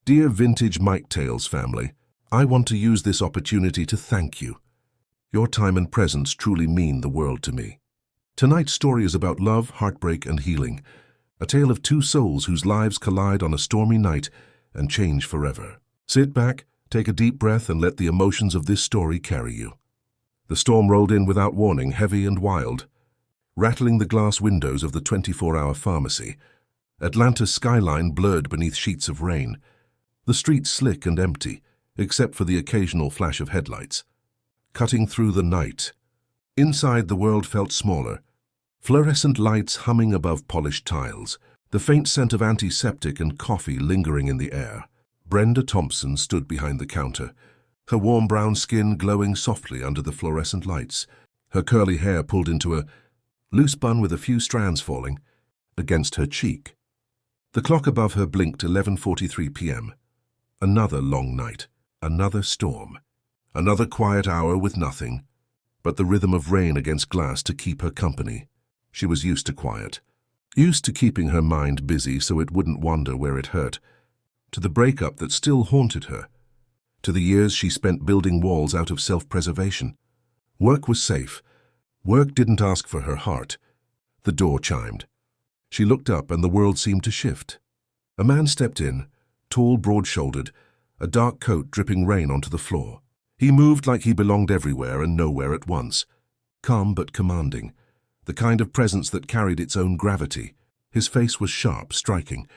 Dear Vintage Mike Tales family, I want to use this opportunity to thank you. Your time and presence truly mean the world to me. Tonight's story is about love, heartbreak, and healing. A tale of two souls whose lives collide on a stormy night and change forever. Sit back, take a deep breath, and let the emotions of this story carry you. The storm rolled in without warning, heavy and wild, rattling the glass windows of the 24-hour pharmacy. Atlanta's skyline blurred beneath sheets of rain. The streets slick and empty, except for the occasional flash of headlights. Cutting through the night. Inside, the world felt smaller. Fluorescent lights humming above polished tiles, the faint scent of antiseptic and coffee lingering in the air. Brenda Thompson stood behind the counter, her warm brown skin glowing softly under the fluorescent lights, her curly hair pulled into a loose bun with a few strands falling against her cheek. The clock above her blinked 11:43 p.m. Another long night, another storm, another quiet hour with nothing but the rhythm of rain against glass to keep her company. She was used to quiet, used to keeping her mind busy so it wouldn't wander where it hurt, to the breakup that still haunted her, to the years she spent building walls out of self-preservation. Work was safe. Work didn't ask for her heart. The door chimed. She looked up and the world seemed to shift. A man stepped in, tall, broad-shouldered, a dark coat dripping rain onto the floor. He moved like he belonged everywhere and nowhere at once, calm but commanding, the kind of presence that carried its own gravity. His face was sharp, striking,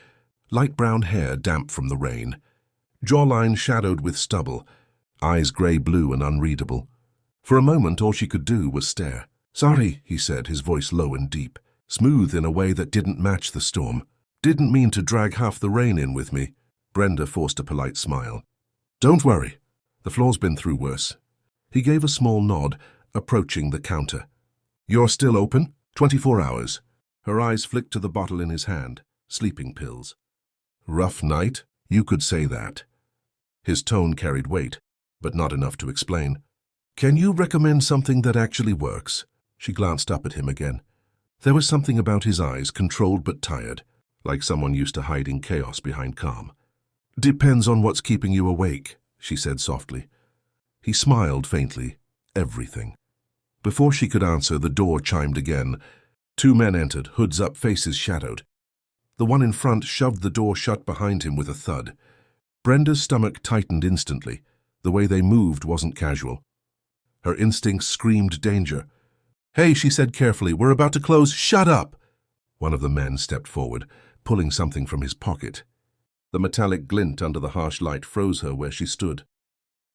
light brown hair damp from the rain, jawline shadowed with stubble, eyes grey-blue and unreadable. For a moment, all she could do was stare. "Sorry," he said, his voice low and deep, smooth in a way that didn't match the storm. "Didn't mean to drag half the rain in with me." Brenda forced a polite smile. "Don't worry. The floor's been through worse." He gave a small nod, approaching the counter. "You're still open? 24 hours. Her eyes flicked to the bottle in his hand. Sleeping pills. "Rough night? You could say that." His tone carried weight, but not enough to explain. "Can you recommend something that actually works?" She glanced up at him again. There was something about his eyes, controlled but tired, like someone used to hiding chaos behind calm. "Depends on what's keeping you awake," she said softly. He smiled faintly. "Everything." Before she could answer, the door chimed again. Two men entered, hoods up, faces shadowed. The one in front shoved the door shut behind him with a thud. Brenda's stomach tightened instantly. The way they moved wasn't casual. Her instincts screamed danger. "Hey," she said carefully, "we're about to close." "Shut up!" One of the men stepped forward, pulling something from his pocket. The metallic glint under the harsh light froze her where she stood.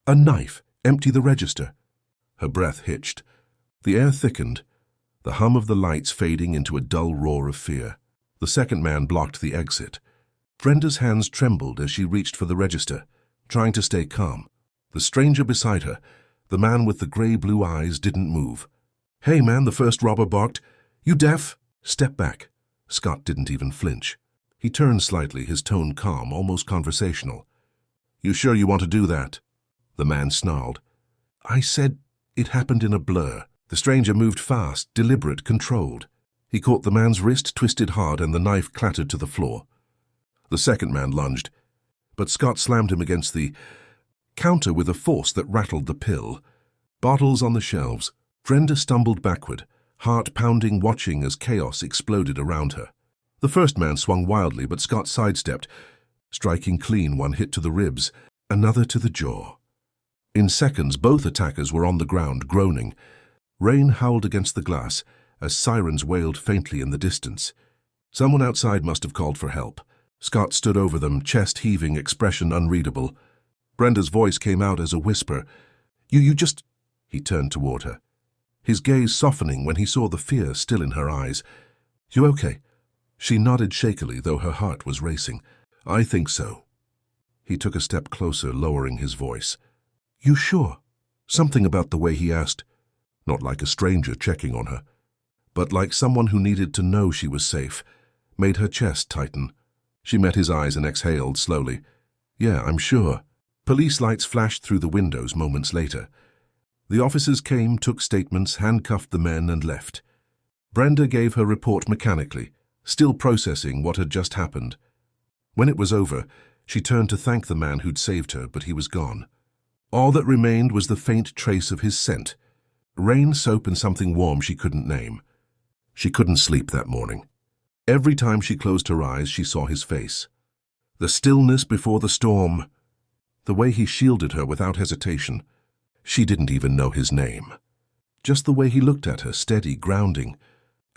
"A knife. Empty the register." Her breath hitched. The air thickened, the hum of the lights fading into a dull roar of fear. The second man blocked the exit. Brenda's hands trembled as she reached for the register, trying to stay calm. The stranger beside her, the man with the grey-blue eyes, didn't move. "Hey, man," the first robber barked. "You deaf?" "Step back." Scott didn't even flinch. He turned slightly, his tone calm, almost conversational. "You sure you want to do that?" The man snarled. "I said it happened in a blur." The stranger moved fast, deliberate, controlled. He caught the man's wrist, twisted hard, and the knife clattered to the floor. The second man lunged, but Scott slammed him against the counter with a force that rattled the pill. Bottles on the shelves. Brenda stumbled backward, heart pounding, watching as chaos exploded around her. The first man swung wildly, but Scott sidestepped, striking clean, one hit to the ribs, another to the jaw. In seconds, both attackers were on the ground, groaning. Rain howled against the glass as sirens wailed faintly in the distance. Someone outside must have called for help. Scott stood over them, chest heaving, expression unreadable. Brenda's voice came out as a whisper. You just—" He turned toward her, his gaze softening when he saw the fear still in her eyes. "You okay?" She nodded shakily, though her heart was racing. "I think so." He took a step closer, lowering his voice. "You sure?" Something about the way he asked, not like a stranger checking on her, but like someone who needed to know she was safe, made her chest tighten. She met his eyes and exhaled slowly. "Yeah, I'm sure." Police lights flashed through the windows moments later. The officers came, took statements, handcuffed the men, and left. Brenda gave her report mechanically, still processing what had just happened. When it was over, She turned to thank the man who'd saved her, but he was gone. All that remained was the faint trace of his scent. Rain, soap, and something warm she couldn't name. She couldn't sleep that morning. Every time she closed her eyes, she saw his face. The stillness before the storm. The way he shielded her without hesitation. She didn't even know his name. Just the way he looked at her, steady, grounding,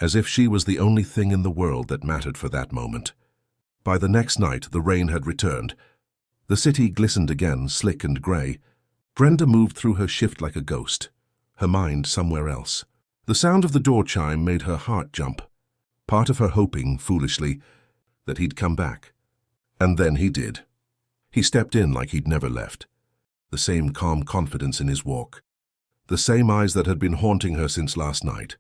as if she was the only thing in the world that mattered for that moment. By the next night, the rain had returned. The city glistened again, slick and grey. Brenda moved through her shift like a ghost, her mind somewhere else. The sound of the door chime made her heart jump, part of her hoping, foolishly, that he'd come back. And then he did. He stepped in like he'd never left. The same calm confidence in his walk. The same eyes that had been haunting her since last night.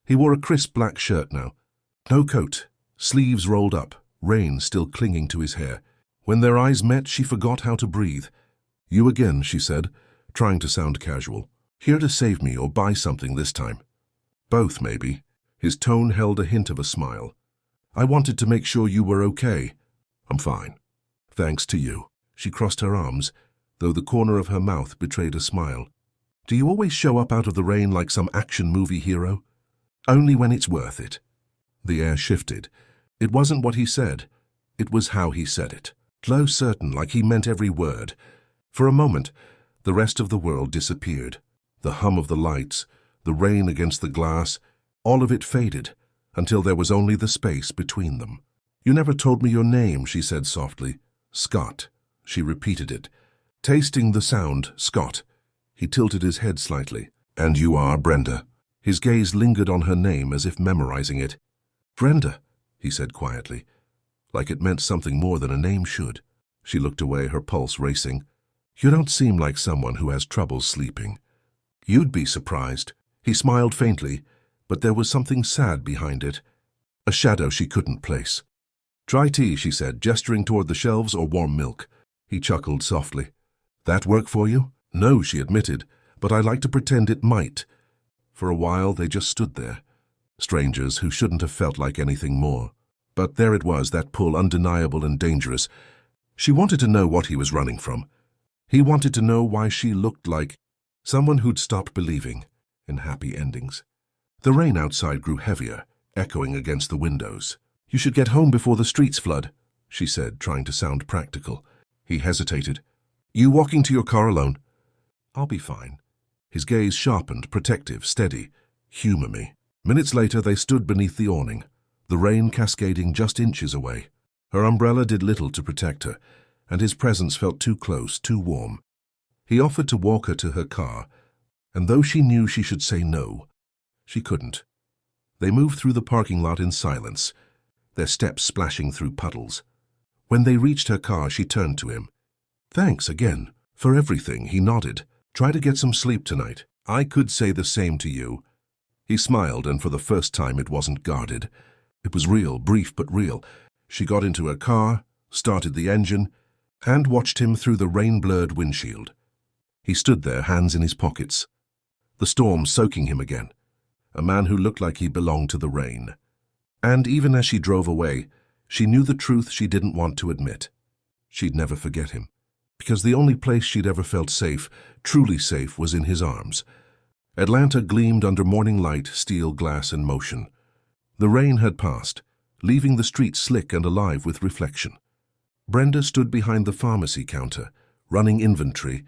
He wore a crisp black shirt now. No coat, sleeves rolled up, rain still clinging to his hair. When their eyes met, she forgot how to breathe. "You again," she said, trying to sound casual. "Here to save me or buy something this time?" "Both, maybe." His tone held a hint of a smile. "I wanted to make sure you were okay." "I'm fine. Thanks to you." She crossed her arms, though the corner of her mouth betrayed a smile. "Do you always show up out of the rain like some action movie hero?" "Only when it's worth it." The air shifted. It wasn't what he said. It was how he said it. Low, certain, like he meant every word. For a moment, the rest of the world disappeared. The hum of the lights, the rain against the glass, all of it faded, until there was only the space between them. "You never told me your name," she said softly. "Scott." She repeated it. Tasting the sound, Scott. He tilted his head slightly. "And you are Brenda." His gaze lingered on her name as if memorizing it. "Brenda," he said quietly, like it meant something more than a name should. She looked away, her pulse racing. "You don't seem like someone who has trouble sleeping." "You'd be surprised." He smiled faintly, but there was something sad behind it. A shadow she couldn't place. "Try tea," she said, gesturing toward the shelves, "or warm milk." He chuckled softly. "That work for you?" "No," she admitted, "but I like to pretend it might." For a while they just stood there, strangers who shouldn't have felt like anything more. But there it was, that pull, undeniable and dangerous. She wanted to know what he was running from. He wanted to know why she looked like someone who'd stopped believing in happy endings. The rain outside grew heavier, echoing against the windows. "You should get home before the streets flood," she said, trying to sound practical. He hesitated. "You walking to your car alone?" "I'll be fine." His gaze sharpened, protective, steady. "Humor me." Minutes later they stood beneath the awning, the rain cascading just inches away. Her umbrella did little to protect her, and his presence felt too close, too warm. He offered to walk her to her car, and though she knew she should say no, she couldn't. They moved through the parking lot in silence, their steps splashing through puddles. When they reached her car, she turned to him. "Thanks again, for everything," he nodded. "Try to get some sleep tonight. I could say the same to you." He smiled, and for the first time it wasn't guarded. It was real, brief but real. She got into her car, started the engine, and watched him through the rain-blurred windshield. He stood there, hands in his pockets, the storm soaking him again, a man who looked like he belonged to the rain. And even as she drove away, she knew the truth she didn't want to admit. She'd never forget him, because the only place she'd ever felt safe, truly safe, was in his arms. Atlanta gleamed under morning light, steel, glass, and motion. The rain had passed, leaving the streets slick and alive with reflection. Brenda stood behind the pharmacy counter, running inventory,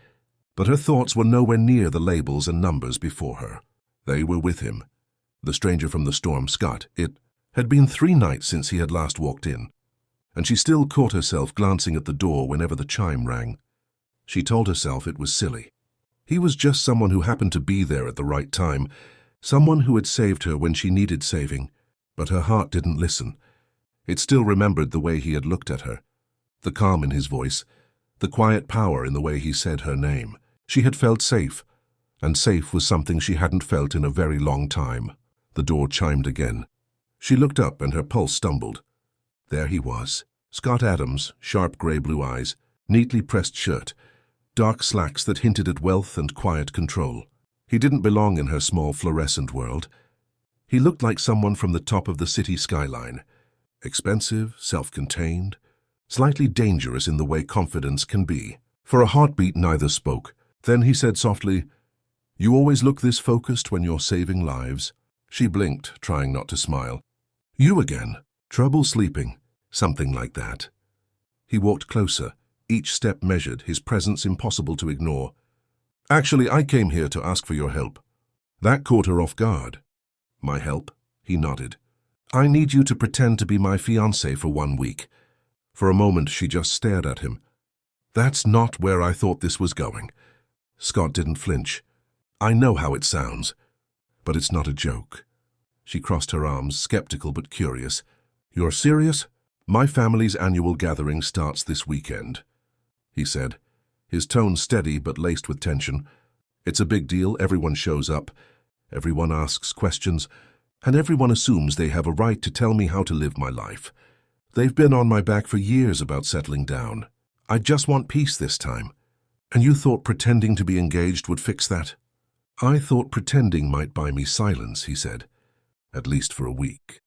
but her thoughts were nowhere near the labels and numbers before her. They were with him, the stranger from the storm, Scott. It had been 3 nights since he had last walked in, and she still caught herself glancing at the door whenever the chime rang. She told herself it was silly. He was just someone who happened to be there at the right time, someone who had saved her when she needed saving, but her heart didn't listen. It still remembered the way he had looked at her, the calm in his voice, the quiet power in the way he said her name. She had felt safe, and safe was something she hadn't felt in a very long time. The door chimed again. She looked up and her pulse stumbled. There he was, Scott Adams, sharp grey-blue eyes, neatly pressed shirt, dark slacks that hinted at wealth and quiet control. He didn't belong in her small fluorescent world. He looked like someone from the top of the city skyline, expensive, self-contained, slightly dangerous in the way confidence can be. For a heartbeat, neither spoke. Then he said softly, "You always look this focused when you're saving lives." She blinked, trying not to smile. "You again? Trouble sleeping?" Something like that. He walked closer, each step measured, his presence impossible to ignore. "Actually, I came here to ask for your help." That caught her off guard. "My help?" He nodded. "I need you to pretend to be my fiancé for 1 week." For a moment, she just stared at him. "That's not where I thought this was going." Scott didn't flinch. "I know how it sounds, but it's not a joke." She crossed her arms, skeptical but curious. "You're serious? My family's annual gathering starts this weekend," he said, his tone steady but laced with tension. "It's a big deal. Everyone shows up. Everyone asks questions, and everyone assumes they have a right to tell me how to live my life. They've been on my back for years about settling down. I just want peace this time. And you thought pretending to be engaged would fix that?" "I thought pretending might buy me silence," he said. "At least for a week."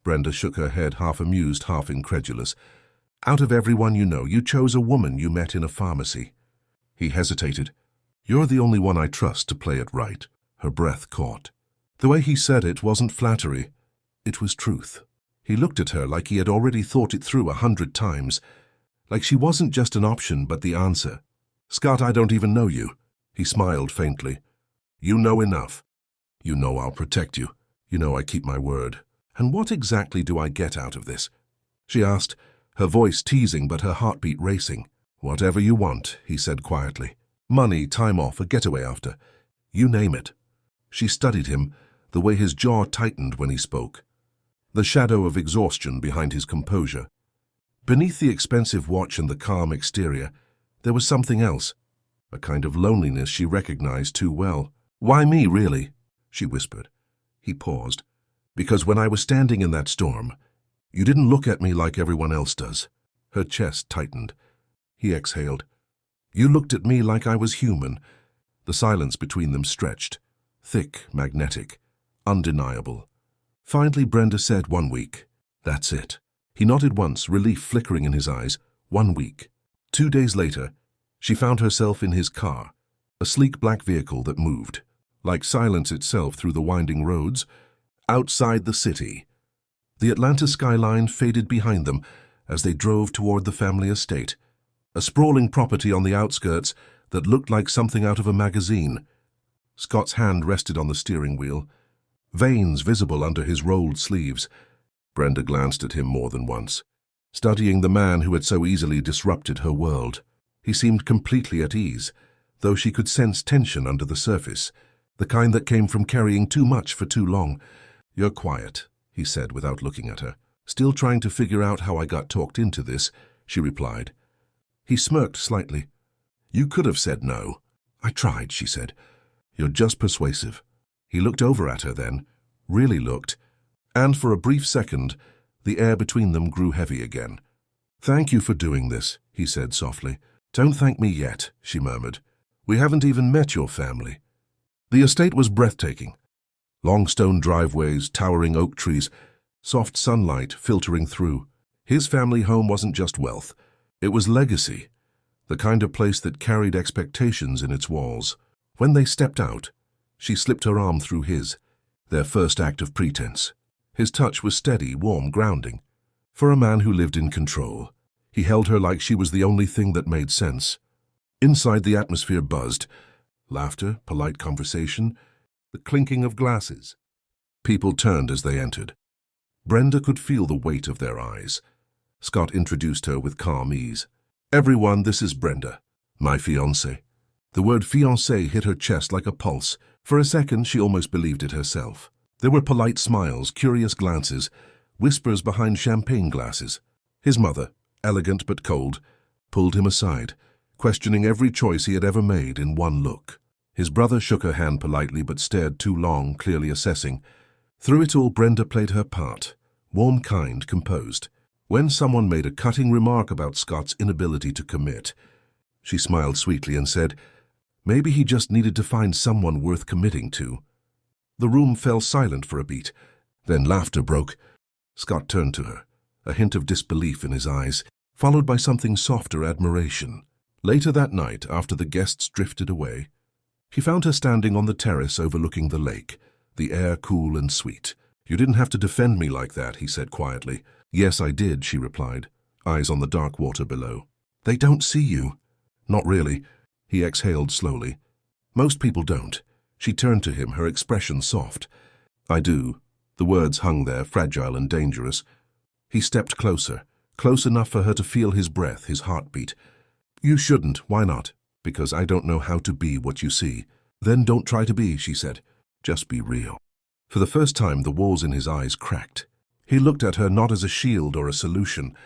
Brenda shook her head, half amused, half incredulous. "Out of everyone you know, you chose a woman you met in a pharmacy." He hesitated. "You're the only one I trust to play it right." Her breath caught. The way he said it wasn't flattery. It was truth. He looked at her like he had already thought it through 100 times, like she wasn't just an option but the answer. "Scott, I don't even know you." He smiled faintly. "You know enough. You know I'll protect you. You know I keep my word. And what exactly do I get out of this?" she asked, her voice teasing but her heartbeat racing. "Whatever you want," he said quietly. "Money, time off, a getaway after. You name it." She studied him, the way his jaw tightened when he spoke. The shadow of exhaustion behind his composure. Beneath the expensive watch and the calm exterior, there was something else, a kind of loneliness she recognized too well. "Why me, really?" she whispered. He paused. "Because when I was standing in that storm, you didn't look at me like everyone else does." Her chest tightened. He exhaled. "You looked at me like I was human." The silence between them stretched, thick, magnetic, undeniable. Finally, Brenda said, "1 week. That's it." He nodded once, relief flickering in his eyes. 1 week. 2 days later, she found herself in his car, a sleek black vehicle that moved, like silence itself through the winding roads, outside the city. The Atlanta skyline faded behind them as they drove toward the family estate, a sprawling property on the outskirts that looked like something out of a magazine. Scott's hand rested on the steering wheel, veins visible under his rolled sleeves. Brenda glanced at him more than once, studying the man who had so easily disrupted her world. He seemed completely at ease, though she could sense tension under the surface, the kind that came from carrying too much for too long. "You're quiet," he said without looking at her. "Still trying to figure out how I got talked into this," she replied. He smirked slightly. "You could have said no." "I tried," she said. "You're just persuasive." He looked over at her then, really looked, and for a brief second, the air between them grew heavy again. "Thank you for doing this," he said softly. "Don't thank me yet," she murmured. "We haven't even met your family." The estate was breathtaking. Long stone driveways, towering oak trees, soft sunlight filtering through. His family home wasn't just wealth. It was legacy, the kind of place that carried expectations in its walls. When they stepped out, she slipped her arm through his, their first act of pretense. His touch was steady, warm, grounding. For a man who lived in control, he held her like she was the only thing that made sense. Inside, the atmosphere buzzed. Laughter, polite conversation, the clinking of glasses. People turned as they entered. Brenda could feel the weight of their eyes. Scott introduced her with calm ease. "Everyone, this is Brenda, my fiancé." The word fiancé hit her chest like a pulse. For a second, she almost believed it herself. There were polite smiles, curious glances, whispers behind champagne glasses. His mother, elegant but cold, pulled him aside, questioning every choice he had ever made in one look. His brother shook her hand politely but stared too long, clearly assessing. Through it all, Brenda played her part, warm, kind, composed. When someone made a cutting remark about Scott's inability to commit, she smiled sweetly and said, maybe he just needed to find someone worth committing to. The room fell silent for a beat. Then laughter broke. Scott turned to her, a hint of disbelief in his eyes. followed by something softer admiration. Later that night, after the guests drifted away, he found her standing on the terrace overlooking the lake, the air cool and sweet. "You didn't have to defend me like that," he said quietly. "Yes, I did," she replied, eyes on the dark water below. "They don't see you." "Not really," he exhaled slowly. "Most people don't." She turned to him, her expression soft. "I do." The words hung there, fragile and dangerous. He stepped closer, close enough for her to feel his breath, his heartbeat. "You shouldn't. Why not?" "Because I don't know how to be what you see." "Then don't try to be," she said. "Just be real." For the first time, the walls in his eyes cracked. He looked at her not as a shield or a solution,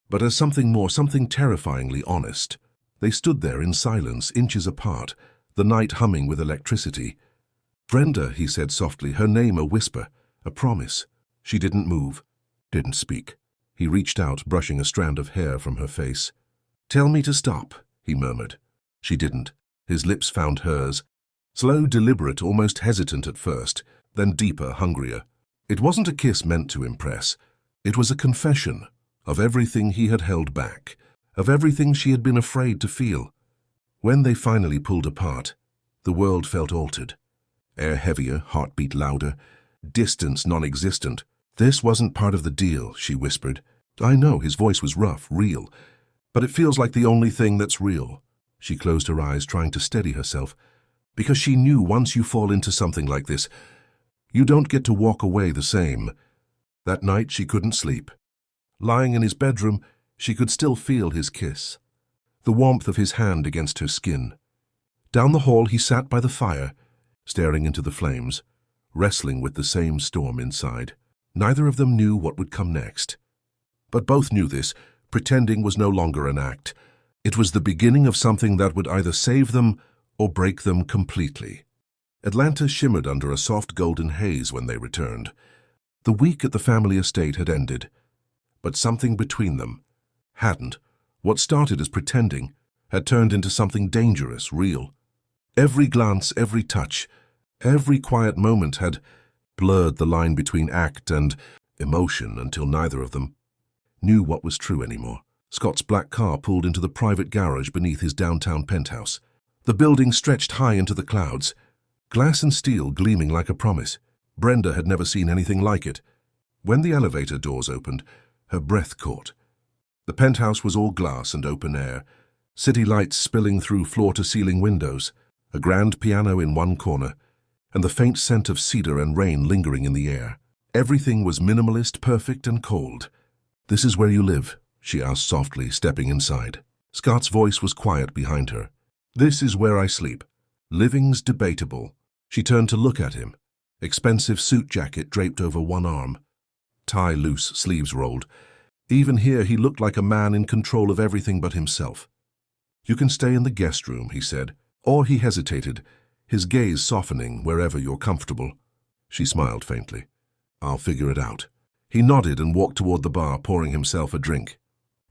but as something more, something terrifyingly honest. They stood there in silence, inches apart, the night humming with electricity. "Brenda," he said softly, her name a whisper, a promise. She didn't move, didn't speak. He reached out, brushing a strand of hair from her face. "Tell me to stop," he murmured. She didn't. His lips found hers. Slow, deliberate, almost hesitant at first, then deeper, hungrier. It wasn't a kiss meant to impress. It was a confession of everything he had held back, of everything she had been afraid to feel. When they finally pulled apart, the world felt altered. Air heavier, heartbeat louder, distance non-existent. "This wasn't part of the deal," she whispered. "I know," his voice was rough, real. "But it feels like the only thing that's real." She closed her eyes, trying to steady herself, because she knew once you fall into something like this, you don't get to walk away the same. That night she couldn't sleep. Lying in his bedroom, she could still feel his kiss, the warmth of his hand against her skin. Down the hall he sat by the fire, staring into the flames, wrestling with the same storm inside. Neither of them knew what would come next. But both knew this. Pretending was no longer an act. It was the beginning of something that would either save them or break them completely. Atlanta shimmered under a soft golden haze when they returned. The week at the family estate had ended, but something between them hadn't. What started as pretending had turned into something dangerous, real. Every glance, every touch, every quiet moment had blurred the line between act and emotion until neither of them knew what was true anymore. Scott's black car pulled into the private garage beneath his downtown penthouse. The building stretched high into the clouds, glass and steel gleaming like a promise. Brenda had never seen anything like it. When the elevator doors opened, her breath caught. The penthouse was all glass and open air, city lights spilling through floor-to-ceiling windows, a grand piano in one corner, and the faint scent of cedar and rain lingering in the air. Everything was minimalist, perfect, and cold. "This is where you live?" she asked softly, stepping inside. Scott's voice was quiet behind her. "This is where I sleep." "Living's debatable." She turned to look at him. Expensive suit jacket draped over one arm. Tie loose, sleeves rolled. Even here he looked like a man in control of everything but himself. "You can stay in the guest room," he said. Or he hesitated, his gaze softening. "Wherever you're comfortable." She smiled faintly. "I'll figure it out." He nodded and walked toward the bar, pouring himself a drink.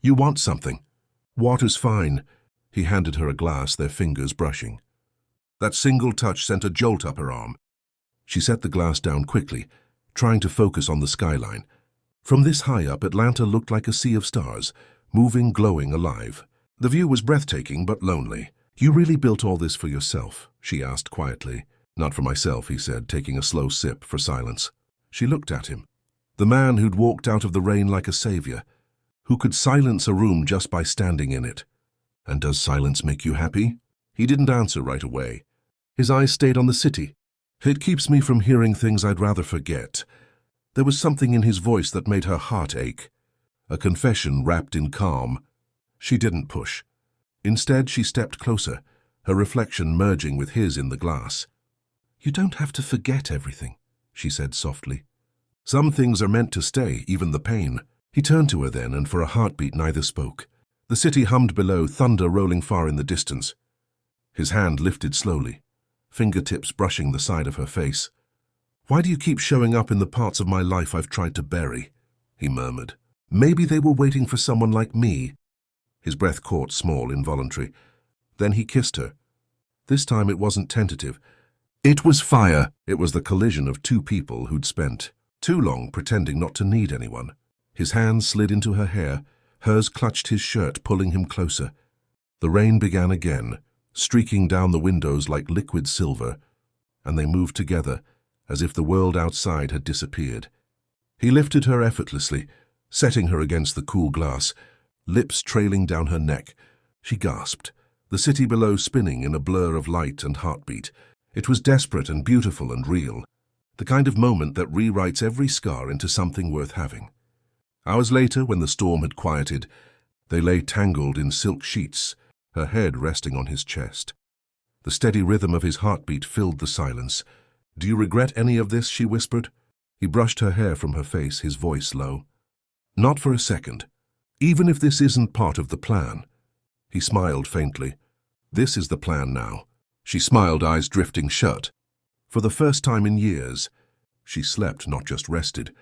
"You want something?" "Water's fine." He handed her a glass, their fingers brushing. That single touch sent a jolt up her arm. She set the glass down quickly, trying to focus on the skyline. From this high up, Atlanta looked like a sea of stars, moving, glowing, alive. The view was breathtaking but lonely. "You really built all this for yourself?" she asked quietly. "Not for myself," he said, taking a slow sip for silence. She looked at him. The man who'd walked out of the rain like a savior, who could silence a room just by standing in it. "And does silence make you happy?" He didn't answer right away. His eyes stayed on the city. "It keeps me from hearing things I'd rather forget." There was something in his voice that made her heart ache. A confession wrapped in calm. She didn't push. Instead, she stepped closer, her reflection merging with his in the glass. "You don't have to forget everything," she said softly. "Some things are meant to stay, even the pain." He turned to her then, and for a heartbeat neither spoke. The city hummed below, thunder rolling far in the distance. His hand lifted slowly, fingertips brushing the side of her face. "Why do you keep showing up in the parts of my life I've tried to bury?" he murmured. "Maybe they were waiting for someone like me." His breath caught, small, involuntary. Then he kissed her. This time it wasn't tentative. It was fire. It was the collision of two people who'd spent too long pretending not to need anyone. His hands slid into her hair, Hers clutched his shirt, pulling him closer. The rain began again, streaking down the windows like liquid silver, and they moved together, as if the world outside had disappeared. He lifted her effortlessly, setting her against the cool glass, lips trailing down her neck. She gasped, the city below spinning in a blur of light and heartbeat. It was desperate and beautiful and real, the kind of moment that rewrites every scar into something worth having. Hours later, when the storm had quieted, they lay tangled in silk sheets, her head resting on his chest. The steady rhythm of his heartbeat filled the silence. "Do you regret any of this?" she whispered. He brushed her hair from her face, his voice low. "Not for a second. Even if this isn't part of the plan." He smiled faintly. "This is the plan now." She smiled, eyes drifting shut. For the first time in years, she slept, not just rested,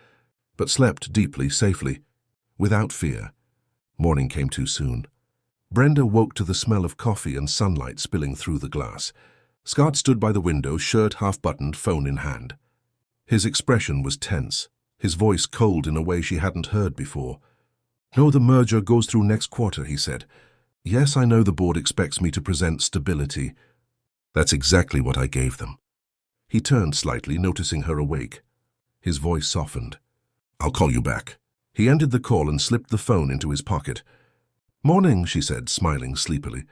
but slept deeply, safely, without fear. Morning came too soon. Brenda woke to the smell of coffee and sunlight spilling through the glass. Scott stood by the window, shirt half-buttoned, phone in hand. His expression was tense, his voice cold in a way she hadn't heard before. "No, the merger goes through next quarter," he said. "Yes, I know the board expects me to present stability. That's exactly what I gave them." He turned slightly, noticing her awake. His voice softened. "I'll call you back." He ended the call and slipped the phone into his pocket. "Morning," she said, smiling sleepily.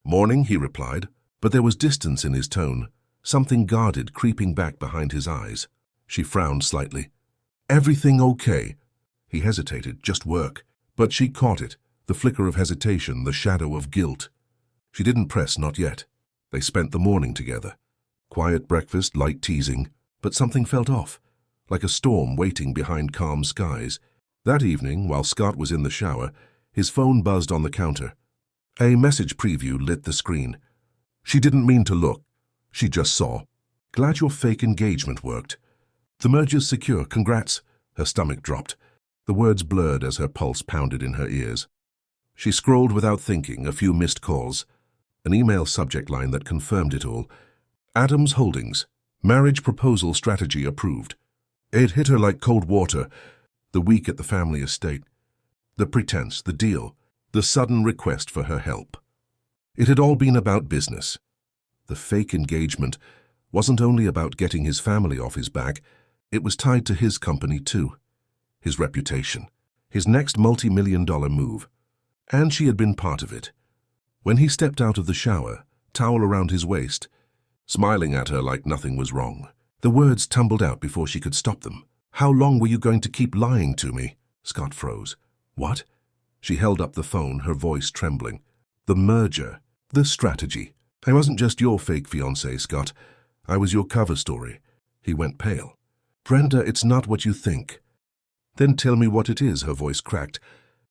"Morning," he replied, but there was distance in his tone, something guarded creeping back behind his eyes. She frowned slightly. "Everything okay?" He hesitated. "Just work." But she caught it, the flicker of hesitation, the shadow of guilt. She didn't press, not yet. They spent the morning together. Quiet breakfast, light teasing, but something felt off, like a storm waiting behind calm skies. That evening, while Scott was in the shower, his phone buzzed on the counter. A message preview lit the screen. She didn't mean to look. She just saw. "Glad your fake engagement worked. The merger's secure, congrats." Her stomach dropped. The words blurred as her pulse pounded in her ears. She scrolled without thinking, a few missed calls. An email subject line that confirmed it all. "Adams Holdings. Marriage proposal strategy approved." It hit her like cold water. The week at the family estate. The pretense, the deal, the sudden request for her help. It had all been about business. The fake engagement wasn't only about getting his family off his back, it was tied to his company too. His reputation, his next multi-million-dollar move. And she had been part of it. When he stepped out of the shower, towel around his waist, smiling at her like nothing was wrong, the words tumbled out before she could stop them. "How long were you going to keep lying to me?" Scott froze. "What?" She held up the phone, her voice trembling. "The merger. The strategy. I wasn't just your fake fiancé, Scott. I was your cover story." He went pale. "Brenda, it's not what you think." "Then tell me what it is," her voice cracked.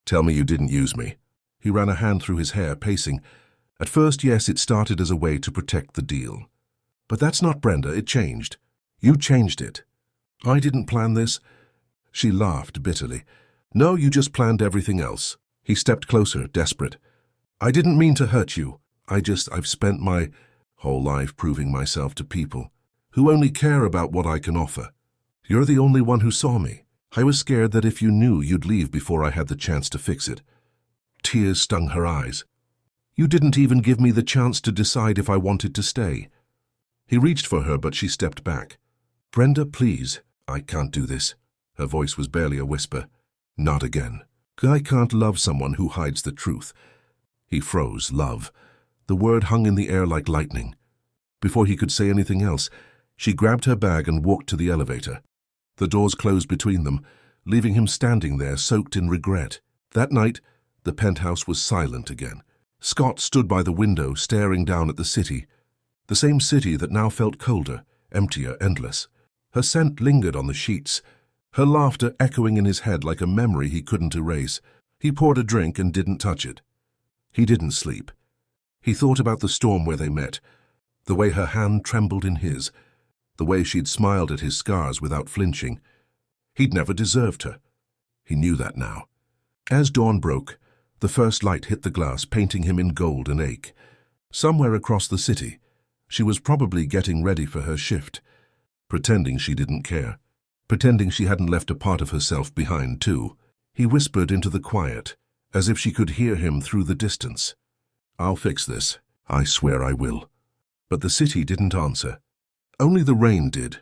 "Tell me you didn't use me." He ran a hand through his hair, pacing. "At first, yes, it started as a way to protect the deal. But that's not Brenda, it changed. You changed it." "I didn't plan this." She laughed bitterly. "No, you just planned everything else." He stepped closer, desperate. "I didn't mean to hurt you. I've spent my whole life proving myself to people who only care about what I can offer. You're the only one who saw me. I was scared that if you knew, you'd leave before I had the chance to fix it." Tears stung her eyes. "You didn't even give me the chance to decide if I wanted to stay." He reached for her, but she stepped back. "Brenda, please. I can't do this." Her voice was barely a whisper. "Not again. I can't love someone who hides the truth." He froze. Love. The word hung in the air like lightning. Before he could say anything else, she grabbed her bag and walked to the elevator. The doors closed between them, leaving him standing there, soaked in regret. That night, the penthouse was silent again. Scott stood by the window, staring down at the city. The same city that now felt colder, emptier, endless. Her scent lingered on the sheets, her laughter echoing in his head like a memory he couldn't erase. He poured a drink and didn't touch it. He didn't sleep. He thought about the storm where they met, the way her hand trembled in his, the way she'd smiled at his scars without flinching. He'd never deserved her. He knew that now. As dawn broke, the first light hit the glass, painting him in gold and ache. Somewhere across the city, she was probably getting ready for her shift, pretending she didn't care, pretending she hadn't left a part of herself behind too. He whispered into the quiet, as if she could hear him through the distance. "I'll fix this. I swear I will." But the city didn't answer. Only the rain did.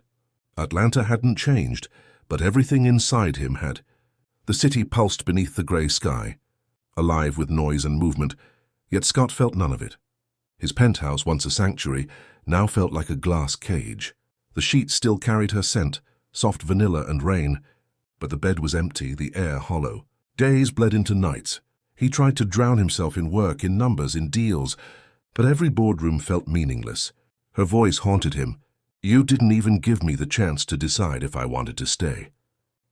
Atlanta hadn't changed, but everything inside him had. The city pulsed beneath the grey sky, alive with noise and movement, yet Scott felt none of it. His penthouse, once a sanctuary, now felt like a glass cage. The sheets still carried her scent, soft vanilla and rain, but the bed was empty, the air hollow. Days bled into nights. He tried to drown himself in work, in numbers, in deals, but every boardroom felt meaningless. Her voice haunted him. "You didn't even give me the chance to decide if I wanted to stay."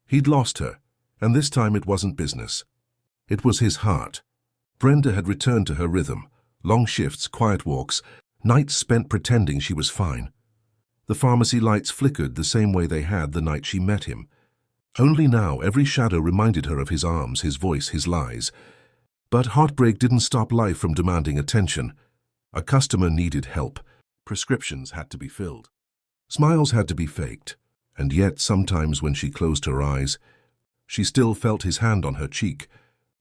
He'd lost her, and this time it wasn't business. It was his heart. Brenda had returned to her rhythm. Long shifts, quiet walks, nights spent pretending she was fine. The pharmacy lights flickered the same way they had the night she met him. Only now every shadow reminded her of his arms, his voice, his lies. But heartbreak didn't stop life from demanding attention. A customer needed help. Prescriptions had to be filled. Smiles had to be faked. And yet, sometimes when she closed her eyes, she still felt his hand on her cheek,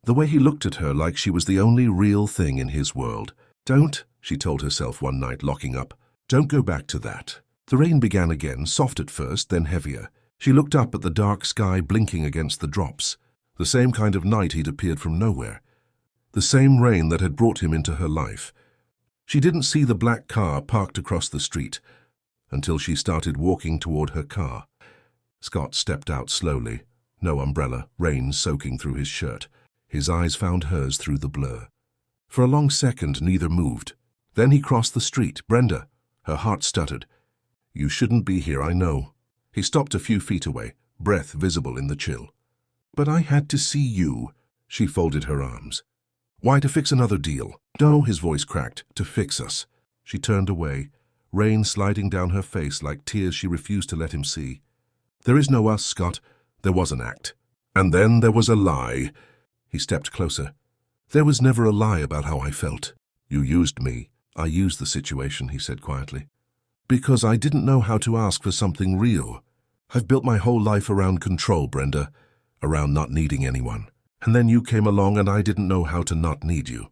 the way he looked at her like she was the only real thing in his world. "Don't," she told herself one night, locking up. "Don't go back to that." The rain began again, soft at first, then heavier. She looked up at the dark sky blinking against the drops. The same kind of night he'd appeared from nowhere. The same rain that had brought him into her life. She didn't see the black car parked across the street until she started walking toward her car. Scott stepped out slowly. No umbrella, rain soaking through his shirt. His eyes found hers through the blur. For a long second, neither moved. Then he crossed the street. "Brenda." Her heart stuttered. "You shouldn't be here, I know." He stopped a few feet away, breath visible in the chill. "But I had to see you." She folded her arms. "Why, to fix another deal?" "No," his voice cracked. "To fix us." She turned away, rain sliding down her face like tears she refused to let him see. "There is no us, Scott. There was an act. And then there was a lie." He stepped closer. "There was never a lie about how I felt. You used me." "I used the situation," he said quietly. "Because I didn't know how to ask for something real. I've built my whole life around control, Brenda, around not needing anyone. And then you came along and I didn't know how to not need you."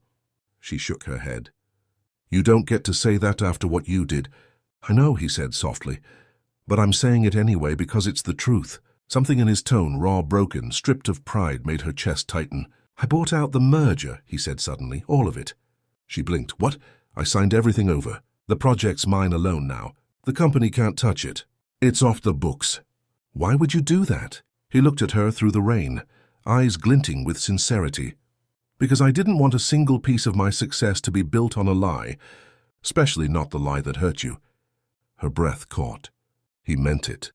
She shook her head. "You don't get to say that after what you did." "I know," he said softly, "but I'm saying it anyway because it's the truth." Something in his tone, raw, broken, stripped of pride, made her chest tighten. "I bought out the merger," he said suddenly, "all of it." She blinked. "What?" "I signed everything over. The project's mine alone now. The company can't touch it. It's off the books." "Why would you do that?" He looked at her through the rain, eyes glinting with sincerity. "Because I didn't want a single piece of my success to be built on a lie, especially not the lie that hurt you." Her breath caught. He meant it.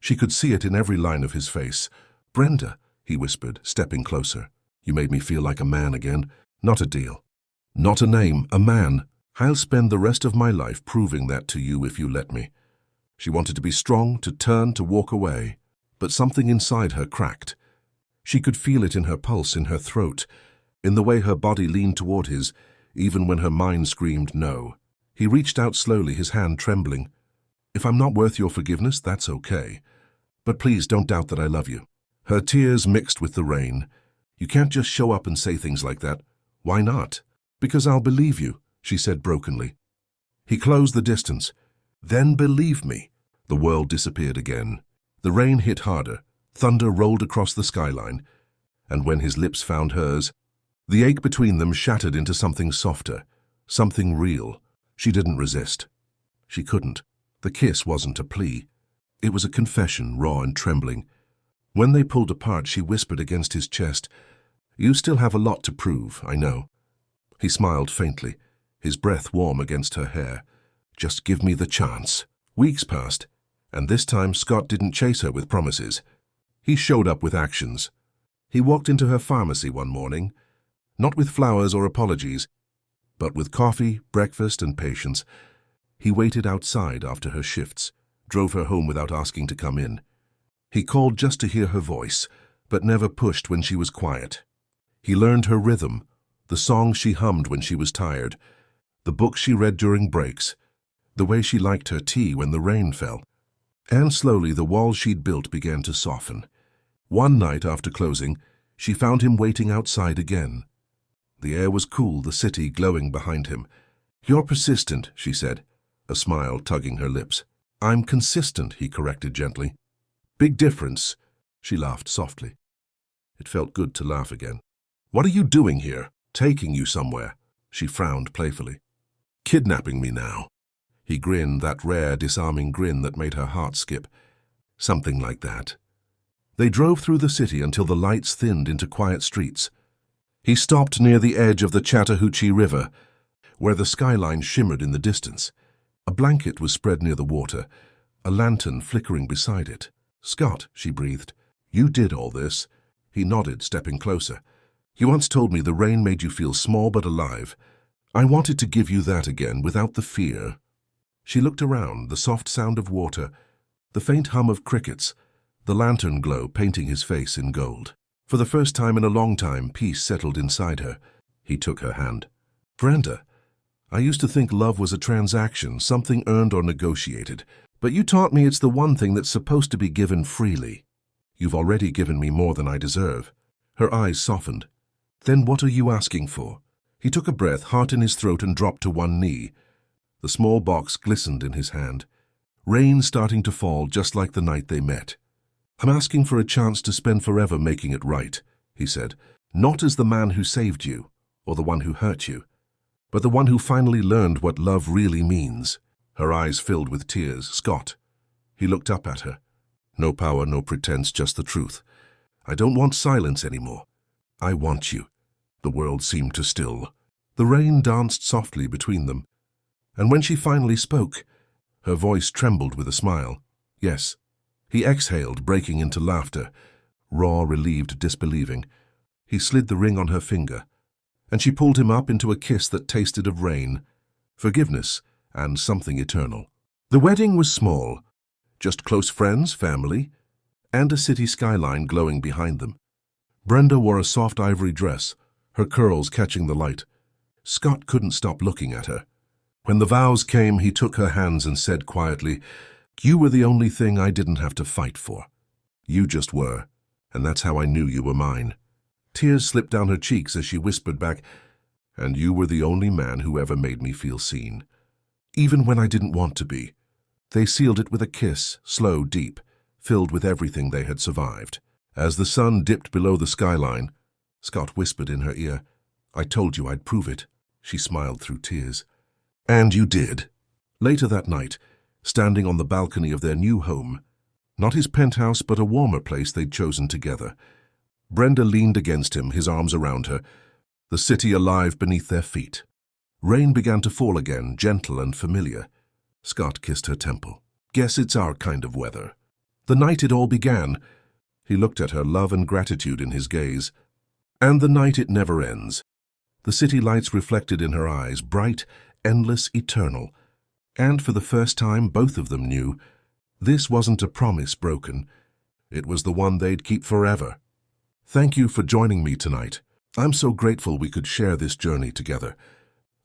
She could see it in every line of his face. "Brenda," he whispered, stepping closer. "You made me feel like a man again. Not a deal. Not a name, a man. I'll spend the rest of my life proving that to you if you let me." She wanted to be strong, to turn, to walk away. But something inside her cracked. She could feel it in her pulse, in her throat, in the way her body leaned toward his, even when her mind screamed no. He reached out slowly, his hand trembling. "If I'm not worth your forgiveness, that's okay. But please don't doubt that I love you." Her tears mixed with the rain. "You can't just show up and say things like that." "Why not?" "Because I'll believe you," she said brokenly. He closed the distance. "Then believe me." The world disappeared again. The rain hit harder. Thunder rolled across the skyline. And when his lips found hers, the ache between them shattered into something softer, something real. She didn't resist. She couldn't. The kiss wasn't a plea. It was a confession, raw and trembling. When they pulled apart, she whispered against his chest, "You still have a lot to prove, I know." He smiled faintly, his breath warm against her hair. "Just give me the chance." Weeks passed, and this time Scott didn't chase her with promises. He showed up with actions. He walked into her pharmacy one morning, not with flowers or apologies, but with coffee, breakfast, and patience. He waited outside after her shifts, drove her home without asking to come in. He called just to hear her voice, but never pushed when she was quiet. He learned her rhythm, the songs she hummed when she was tired, the books she read during breaks, the way she liked her tea when the rain fell. And slowly the walls she'd built began to soften. One night after closing, she found him waiting outside again, The air was cool, the city glowing behind him. "You're persistent," she said, a smile tugging her lips. "I'm consistent," he corrected gently. "Big difference," she laughed softly. It felt good to laugh again. "What are you doing here?" "Taking you somewhere." She frowned playfully. "Kidnapping me now." He grinned, that rare, disarming grin that made her heart skip. "Something like that." They drove through the city until the lights thinned into quiet streets. He stopped near the edge of the Chattahoochee River, where the skyline shimmered in the distance. A blanket was spread near the water, a lantern flickering beside it. "Scott," she breathed, "you did all this." He nodded, stepping closer. "You once told me the rain made you feel small but alive. I wanted to give you that again, without the fear." She looked around, the soft sound of water, the faint hum of crickets, the lantern glow painting his face in gold. For the first time in a long time, peace settled inside her. He took her hand. "Brenda, I used to think love was a transaction, something earned or negotiated. But you taught me it's the one thing that's supposed to be given freely. You've already given me more than I deserve." Her eyes softened. "Then what are you asking for?" He took a breath, heart in his throat, and dropped to one knee. The small box glistened in his hand. Rain starting to fall just like the night they met. "I'm asking for a chance to spend forever making it right," he said. "Not as the man who saved you, or the one who hurt you, but the one who finally learned what love really means." Her eyes filled with tears. "Scott." He looked up at her. "No power, no pretense, just the truth. I don't want silence anymore. I want you." The world seemed to still. The rain danced softly between them. And when she finally spoke, her voice trembled with a smile. "Yes." He exhaled, breaking into laughter, raw, relieved, disbelieving. He slid the ring on her finger, and she pulled him up into a kiss that tasted of rain, forgiveness, and something eternal. The wedding was small, just close friends, family, and a city skyline glowing behind them. Brenda wore a soft ivory dress, her curls catching the light. Scott couldn't stop looking at her. When the vows came, he took her hands and said quietly, "You were the only thing I didn't have to fight for. You just were, and that's how I knew you were mine." Tears slipped down her cheeks as she whispered back, "And you were the only man who ever made me feel seen. Even when I didn't want to be." They sealed it with a kiss, slow, deep, filled with everything they had survived. As the sun dipped below the skyline, Scott whispered in her ear, "I told you I'd prove it." She smiled through tears. "And you did." Later that night, standing on the balcony of their new home, not his penthouse but a warmer place they'd chosen together, Brenda leaned against him, his arms around her, the city alive beneath their feet. Rain began to fall again, gentle and familiar. Scott kissed her temple. "Guess it's our kind of weather." The night it all began, he looked at her, love and gratitude in his gaze. And the night it never ends. The city lights reflected in her eyes, bright, endless, eternal. And for the first time, both of them knew this wasn't a promise broken. It was the one they'd keep forever. Thank you for joining me tonight. I'm so grateful we could share this journey together.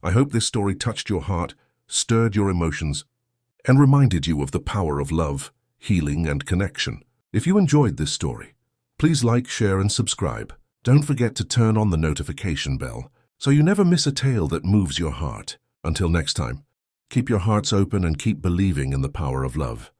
I hope this story touched your heart, stirred your emotions, and reminded you of the power of love, healing, and connection. If you enjoyed this story, please like, share, and subscribe. Don't forget to turn on the notification bell so you never miss a tale that moves your heart. Until next time, keep your hearts open and keep believing in the power of love.